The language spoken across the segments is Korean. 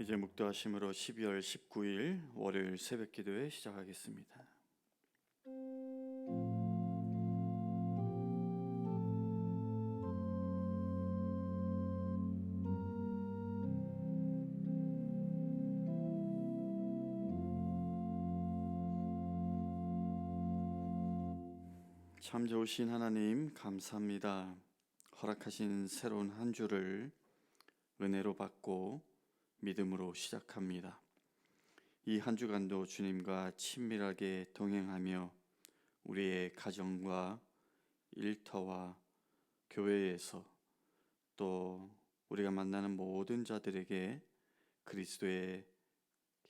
이제 묵도하심으로 12월 19일 월요일 새벽 기도회 시작하겠습니다. 참 좋으신 하나님 감사합니다. 허락하신 새로운 한 주를 은혜로 받고 믿음으로 시작합니다. 이 한 주간도 주님과 친밀하게 동행하며 우리의 가정과 일터와 교회에서 또 우리가 만나는 모든 자들에게 그리스도의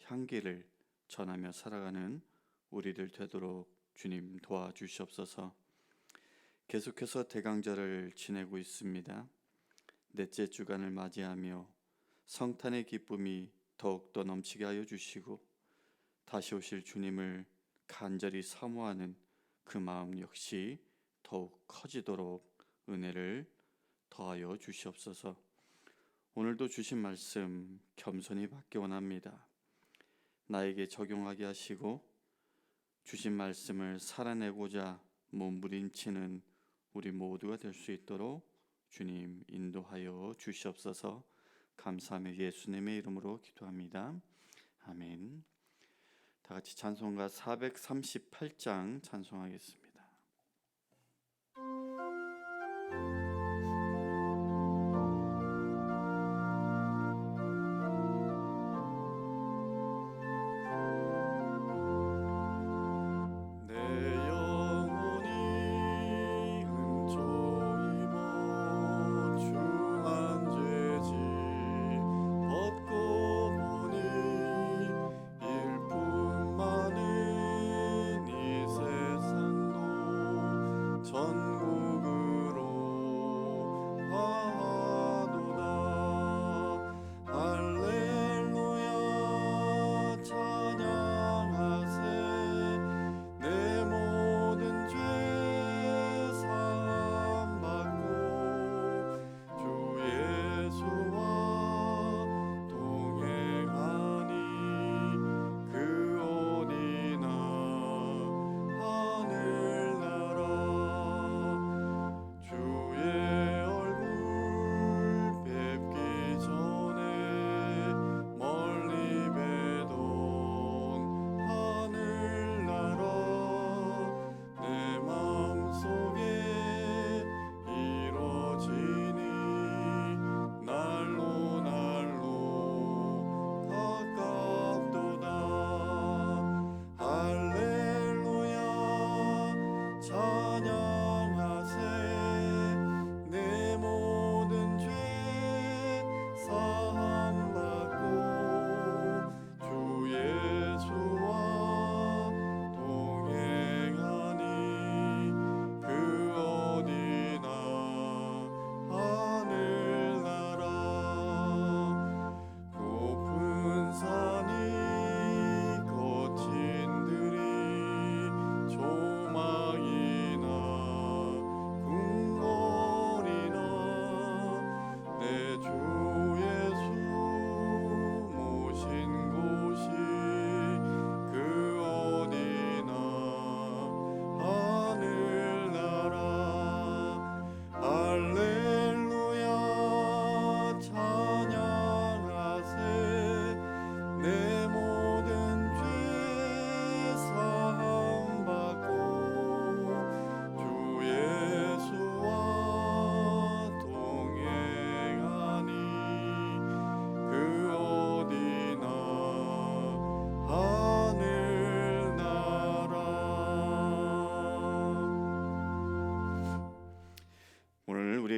향기를 전하며 살아가는 우리들 되도록 주님 도와주시옵소서. 계속해서 대강절을 지내고 있습니다. 넷째 주간을 맞이하며 성탄의 기쁨이 더욱더 넘치게 하여 주시고 다시 오실 주님을 간절히 사모하는 그 마음 역시 더욱 커지도록 은혜를 더하여 주시옵소서. 오늘도 주신 말씀 겸손히 받기 원합니다. 나에게 적용하게 하시고 주신 말씀을 살아내고자 몸부림치는 우리 모두가 될 수 있도록 주님 인도하여 주시옵소서. 감사하며 예수님의 이름으로 기도합니다. 아멘. 다 같이 찬송가 438장 찬송하겠습니다.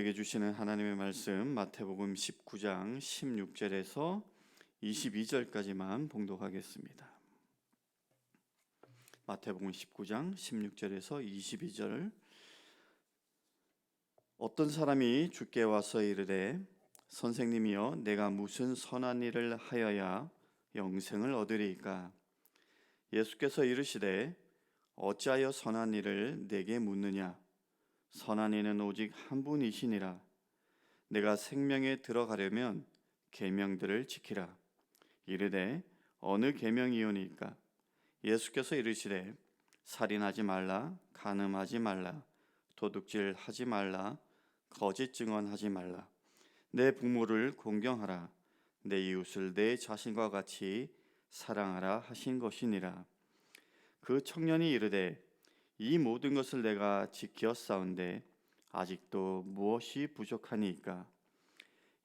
우리에게 주시는 하나님의 말씀 마태복음 19장 16절에서 22절까지만 봉독하겠습니다. 마태복음 19장 16절에서 22절. 어떤 사람이 주께 와서 이르되 선생님이여 내가 무슨 선한 일을 하여야 영생을 얻으리이까? 예수께서 이르시되 어찌하여 선한 일을 내게 묻느냐? 선한 이는 오직 한 분이시니라. 내가 생명에 들어가려면 계명들을 지키라. 이르되 어느 계명이오니까? 예수께서 이르시되 살인하지 말라, 간음하지 말라, 도둑질하지 말라, 거짓 증언하지 말라, 내 부모를 공경하라, 내 이웃을 내 자신과 같이 사랑하라 하신 것이니라. 그 청년이 이르되 이 모든 것을 내가 지켰사온데 아직도 무엇이 부족하니이까?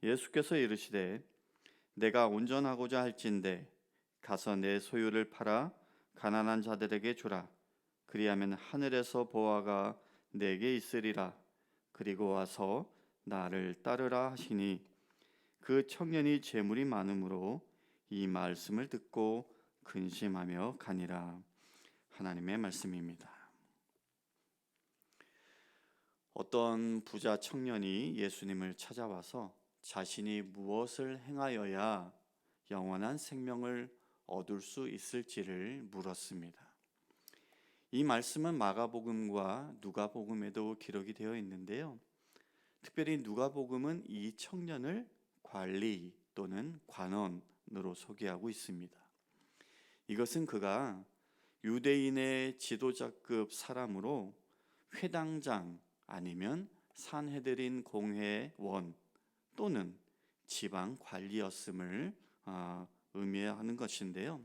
예수께서 이르시되 내가 온전하고자 할진대 가서 내 소유를 팔아 가난한 자들에게 주라. 그리하면 하늘에서 보화가 내게 있으리라. 그리고 와서 나를 따르라 하시니 그 청년이 재물이 많으므로 이 말씀을 듣고 근심하며 가니라. 하나님의 말씀입니다. 어떤 부자 청년이 예수님을 찾아와서 자신이 무엇을 행하여야 영원한 생명을 얻을 수 있을지를 물었습니다. 이 말씀은 마가복음과 누가복음에도 기록이 되어 있는데요. 특별히 누가복음은 이 청년을 관리 또는 관원으로 소개하고 있습니다. 이것은 그가 유대인의 지도자급 사람으로 회당장 아니면 산헤드린 공회원 또는 지방 관리였음을 의미하는 것인데요.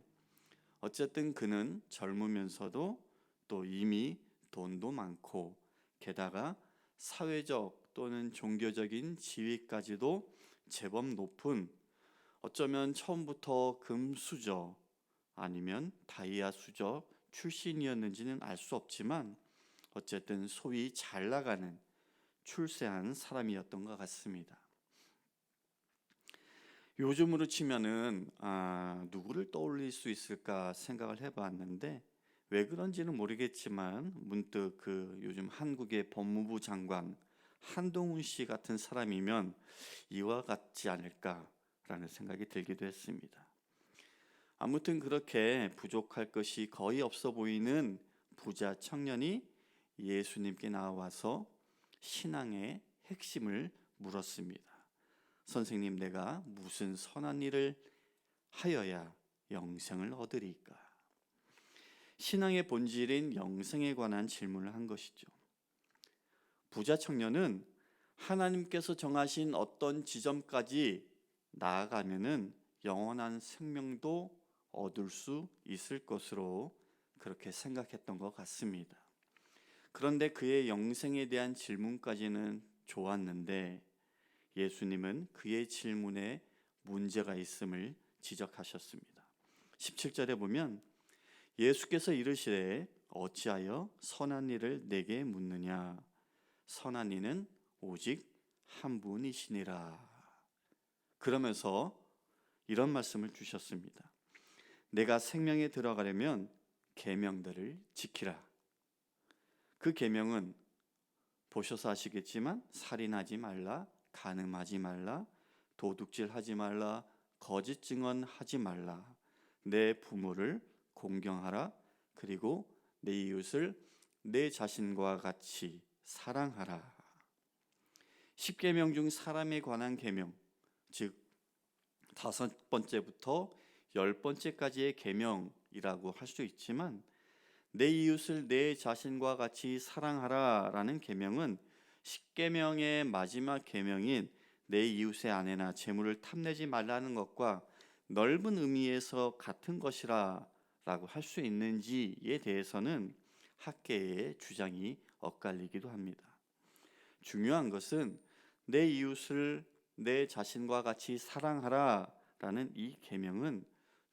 어쨌든 그는 젊으면서도 또 이미 돈도 많고 게다가 사회적 또는 종교적인 지위까지도 제법 높은, 어쩌면 처음부터 금수저 아니면 다이아 수저 출신이었는지는 알 수 없지만 어쨌든 소위 잘 나가는 출세한 사람이었던 것 같습니다. 요즘으로 치면은 누구를 떠올릴 수 있을까 생각을 해봤는데 왜 그런지는 모르겠지만 문득 그 요즘 한국의 법무부 장관 한동훈 씨 같은 사람이면 이와 같지 않을까라는 생각이 들기도 했습니다. 아무튼 그렇게 부족할 것이 거의 없어 보이는 부자 청년이 예수님께 나와서 신앙의 핵심을 물었습니다. 선생님, 내가 무슨 선한 일을 하여야 영생을 얻으리까? 신앙의 본질인 영생에 관한 질문을 한 것이죠. 부자 청년은 하나님께서 정하신 어떤 지점까지 나아가면은 영원한 생명도 얻을 수 있을 것으로 그렇게 생각했던 것 같습니다. 그런데 그의 영생에 대한 질문까지는 좋았는데 예수님은 그의 질문에 문제가 있음을 지적하셨습니다. 17절에 보면 예수께서 이르시되 어찌하여 선한 일을 내게 묻느냐? 선한 이는 오직 한 분이시니라. 그러면서 이런 말씀을 주셨습니다. 내가 생명에 들어가려면 계명들을 지키라. 그 계명은 보셔서 아시겠지만 살인하지 말라, 간음하지 말라, 도둑질하지 말라, 거짓 증언하지 말라, 내 부모를 공경하라, 그리고 내 이웃을 내 자신과 같이 사랑하라. 10계명 중 사람에 관한 계명, 즉 5번째부터 10번째까지의 계명이라고 할 수 있지만 내 이웃을 내 자신과 같이 사랑하라 라는 계명은 10계명의 마지막 계명인 내 이웃의 아내나 재물을 탐내지 말라는 것과 넓은 의미에서 같은 것이라 라고 할 수 있는지에 대해서는 학계의 주장이 엇갈리기도 합니다. 중요한 것은 내 이웃을 내 자신과 같이 사랑하라 라는 이 계명은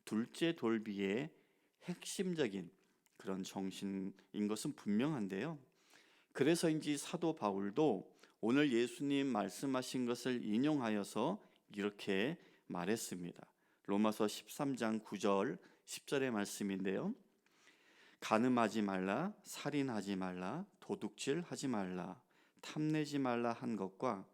둘째 돌비의 핵심적인 그런 정신인 것은 분명한데요. 그래서인지 사도 바울도 오늘 예수님 말씀하신 것을 인용하여서 이렇게 말했습니다. 로마서 13장 9절 10절의 말씀인데요. 간음하지 말라, 살인하지 말라, 도둑질하지 말라, 탐내지 말라 한 것과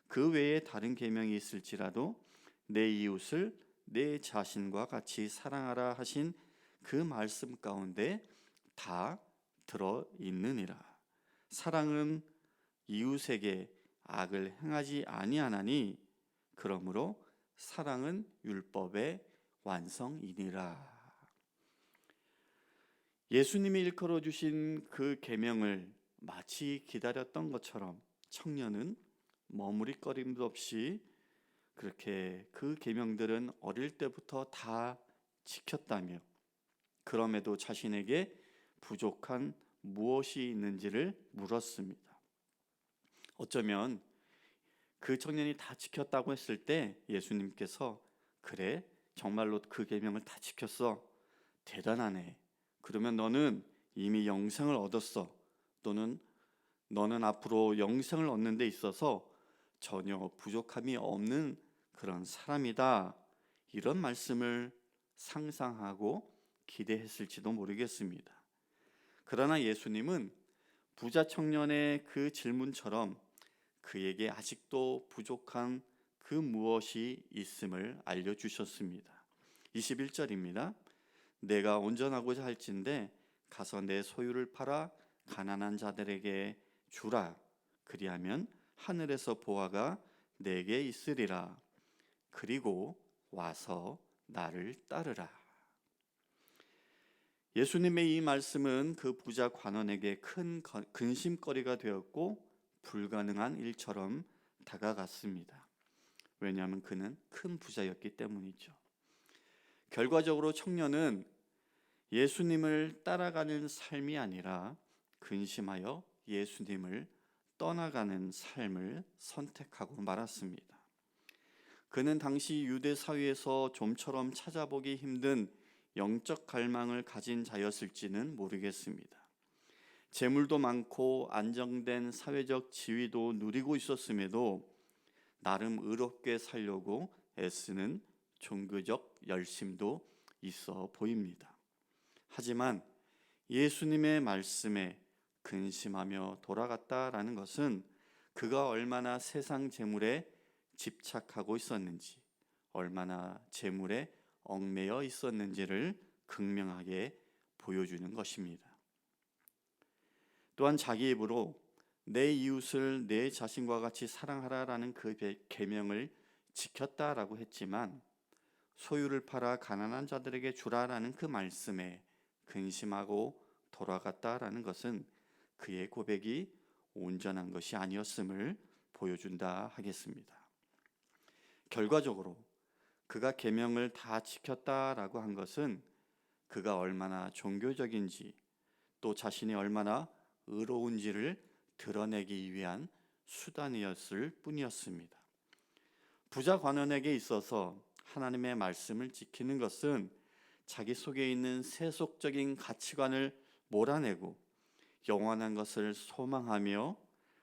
그 외에 다른 계명이 있을지라도 내 이웃을 내 자신과 같이 사랑하라 하신 그 말씀 가운데 다 들어있느니라. 사랑은 이웃에게 악을 행하지 아니하나니 그러므로 사랑은 율법의 완성이니라. 예수님이 일컬어 주신 그 계명을 마치 기다렸던 것처럼 청년은 머무릿거림도 없이 그렇게 그 계명들은 어릴 때부터 다 지켰다며, 그럼에도 자신에게 부족한 무엇이 있는지를 물었습니다. 어쩌면 그 청년이 다 지켰다고 했을 때 예수님께서 그래, 정말로 그 계명을 다 지켰어, 대단하네, 그러면 너는 이미 영생을 얻었어, 또는 너는 앞으로 영생을 얻는 데 있어서 전혀 부족함이 없는 그런 사람이다, 이런 말씀을 상상하고 기대했을지도 모르겠습니다. 그러나 예수님은 부자 청년의 그 질문처럼 그에게 아직도 부족한 그 무엇이 있음을 알려주셨습니다. 21절입니다. 내가 온전하고자 할진대 가서 내 소유를 팔아 가난한 자들에게 주라. 그리하면 하늘에서 보화가 내게 있으리라. 그리고 와서 나를 따르라. 예수님의 이 말씀은 그 부자 관원에게 큰 근심거리가 되었고 불가능한 일처럼 다가갔습니다. 왜냐하면 그는 큰 부자였기 때문이죠. 결과적으로 청년은 예수님을 따라가는 삶이 아니라 근심하여 예수님을 떠나가는 삶을 선택하고 말았습니다. 그는 당시 유대 사회에서 좀처럼 찾아보기 힘든 영적 갈망을 가진 자였을지는 모르겠습니다. 재물도 많고 안정된 사회적 지위도 누리고 있었음에도 나름 의롭게 살려고 애쓰는 종교적 열심도 있어 보입니다. 하지만 예수님의 말씀에 근심하며 돌아갔다라는 것은 그가 얼마나 세상 재물에 집착하고 있었는지, 얼마나 재물에 얽매여 있었는지를 극명하게 보여주는 것입니다. 또한 자기 입으로 내 이웃을 내 자신과 같이 사랑하라라는 그 계명을 지켰다라고 했지만 소유를 팔아 가난한 자들에게 주라라는 그 말씀에 근심하고 돌아갔다라는 것은 그의 고백이 온전한 것이 아니었음을 보여준다 하겠습니다. 결과적으로 그가 계명을 다 지켰다라고 한 것은 그가 얼마나 종교적인지 또 자신이 얼마나 의로운지를 드러내기 위한 수단이었을 뿐이었습니다. 부자 관원에게 있어서 하나님의 말씀을 지키는 것은 자기 속에 있는 세속적인 가치관을 몰아내고 영원한 것을 소망하며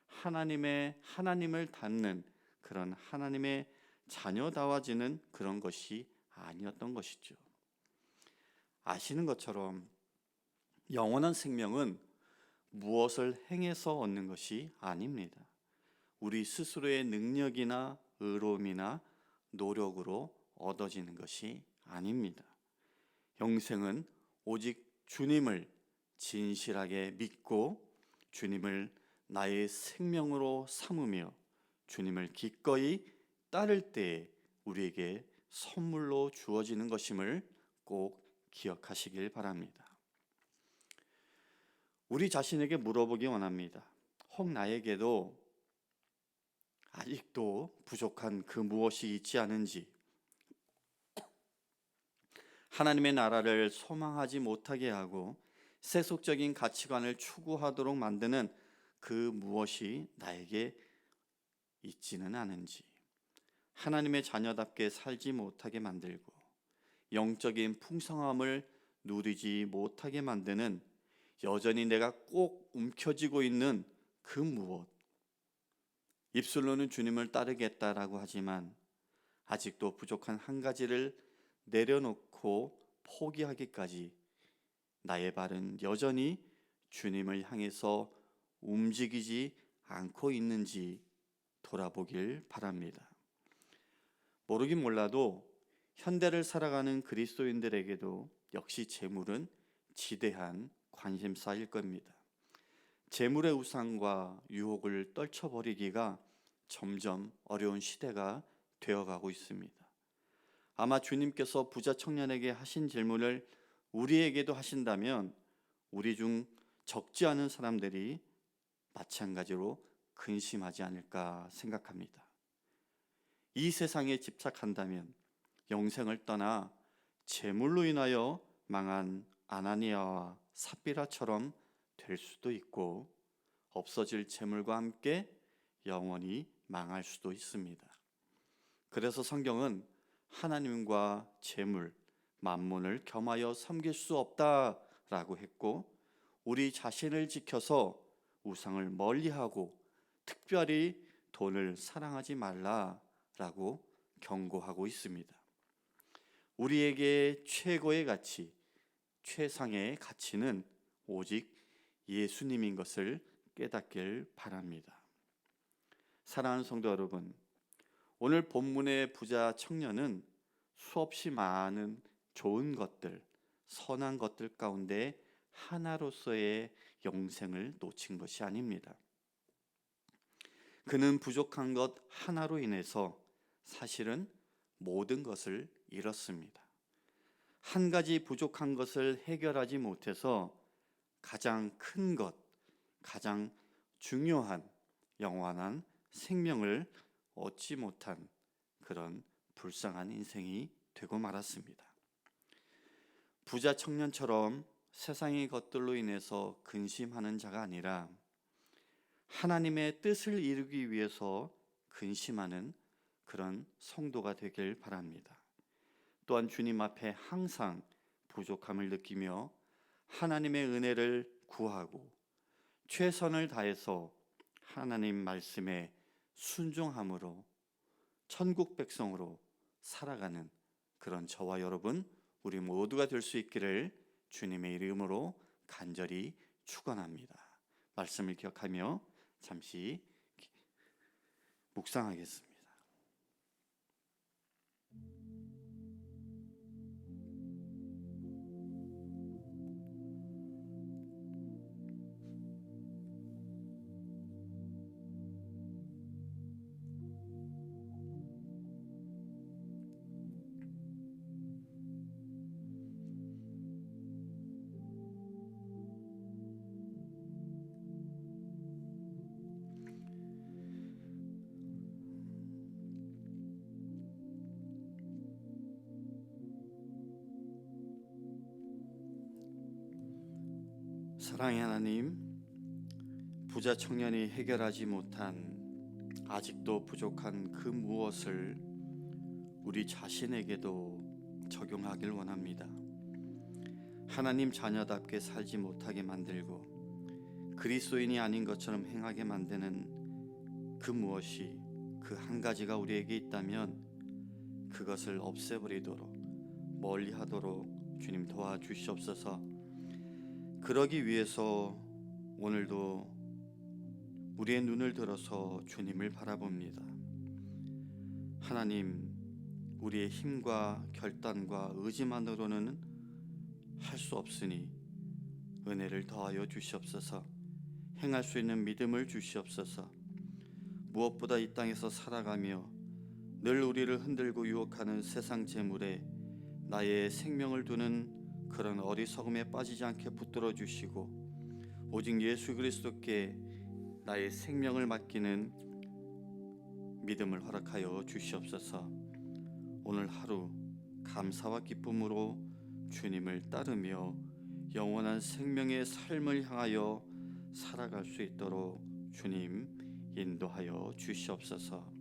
하나님을 닮는 그런 하나님의 자녀다워지는 그런 것이 아니었던 것이죠. 아시는 것처럼 영원한 생명은 무엇을 행해서 얻는 것이 아닙니다. 우리 스스로의 능력이나 의로움이나 노력으로 얻어지는 것이 아닙니다. 영생은 오직 주님을 진실하게 믿고 주님을 나의 생명으로 삼으며 주님을 기꺼이 따를 때에 우리에게 선물로 주어지는 것임을 꼭 기억하시길 바랍니다. 우리 자신에게 물어보기 원합니다. 혹 나에게도 아직도 부족한 그 무엇이 있지 않은지, 하나님의 나라를 소망하지 못하게 하고 세속적인 가치관을 추구하도록 만드는 그 무엇이 나에게 있지는 않은지, 하나님의 자녀답게 살지 못하게 만들고 영적인 풍성함을 누리지 못하게 만드는 여전히 내가 꼭 움켜쥐고 있는 그 무엇, 입술로는 주님을 따르겠다라고 하지만 아직도 부족한 한 가지를 내려놓고 포기하기까지 나의 발은 여전히 주님을 향해서 움직이지 않고 있는지 돌아보길 바랍니다. 모르긴 몰라도 현대를 살아가는 그리스도인들에게도 역시 재물은 지대한 관심사일 겁니다. 재물의 우상과 유혹을 떨쳐버리기가 점점 어려운 시대가 되어가고 있습니다. 아마 주님께서 부자 청년에게 하신 질문을 우리에게도 하신다면 우리 중 적지 않은 사람들이 마찬가지로 근심하지 않을까 생각합니다. 이 세상에 집착한다면 영생을 떠나 재물로 인하여 망한 아나니아와 삽비라처럼 될 수도 있고, 없어질 재물과 함께 영원히 망할 수도 있습니다. 그래서 성경은 하나님과 재물, 만몬을 겸하여 섬길 수 없다라고 했고, 우리 자신을 지켜서 우상을 멀리하고 특별히 돈을 사랑하지 말라라고 경고하고 있습니다. 우리에게 최고의 가치, 최상의 가치는 오직 예수님인 것을 깨닫길 바랍니다. 사랑하는 성도 여러분, 오늘 본문의 부자 청년은 수없이 많은 좋은 것들, 선한 것들 가운데 하나로서의 영생을 놓친 것이 아닙니다. 그는 부족한 것 하나로 인해서 사실은 모든 것을 잃었습니다. 한 가지 부족한 것을 해결하지 못해서 가장 큰 것, 가장 중요한 영원한 생명을 얻지 못한 그런 불쌍한 인생이 되고 말았습니다. 부자 청년처럼 세상의 것들로 인해서 근심하는 자가 아니라 하나님의 뜻을 이루기 위해서 근심하는 그런 성도가 되길 바랍니다. 또한 주님 앞에 항상 부족함을 느끼며 하나님의 은혜를 구하고 최선을 다해서 하나님 말씀에 순종함으로 천국 백성으로 살아가는 그런 저와 여러분, 우리 모두가 될 수 있기를 주님의 이름으로 간절히 축원합니다. 말씀을 기억하며 잠시 묵상하겠습니다. 사랑의 하나님, 부자 청년이 해결하지 못한 아직도 부족한 그 무엇을 우리 자신에게도 적용하길 원합니다. 하나님 자녀답게 살지 못하게 만들고 그리스도인이 아닌 것처럼 행하게 만드는 그 무엇이, 그 한 가지가 우리에게 있다면 그것을 없애버리도록 멀리하도록 주님 도와주시옵소서. 그러기 위해서 오늘도 우리의 눈을 들어서 주님을 바라봅니다. 하나님, 우리의 힘과 결단과 의지만으로는 할 수 없으니 은혜를 더하여 주시옵소서. 행할 수 있는 믿음을 주시옵소서. 무엇보다 이 땅에서 살아가며 늘 우리를 흔들고 유혹하는 세상 재물에 나의 생명을 두는 그런 어리석음에 빠지지 않게 붙들어 주시고 오직 예수 그리스도께 나의 생명을 맡기는 믿음을 허락하여 주시옵소서. 오늘 하루 감사와 기쁨으로 주님을 따르며 영원한 생명의 삶을 향하여 살아갈 수 있도록 주님 인도하여 주시옵소서.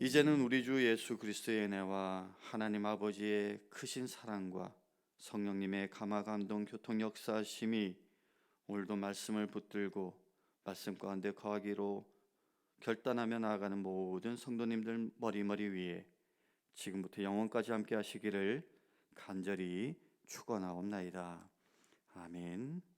이제는 우리 주 예수 그리스도의 은혜와 하나님 아버지의 크신 사랑과 성령님의 감화감동 교통 역사하심이 오늘도 말씀을 붙들고 말씀 가운데 거하기로 결단하며 나아가는 모든 성도님들 머리머리 위에 지금부터 영원까지 함께 하시기를 간절히 축원하옵나이다. 아멘.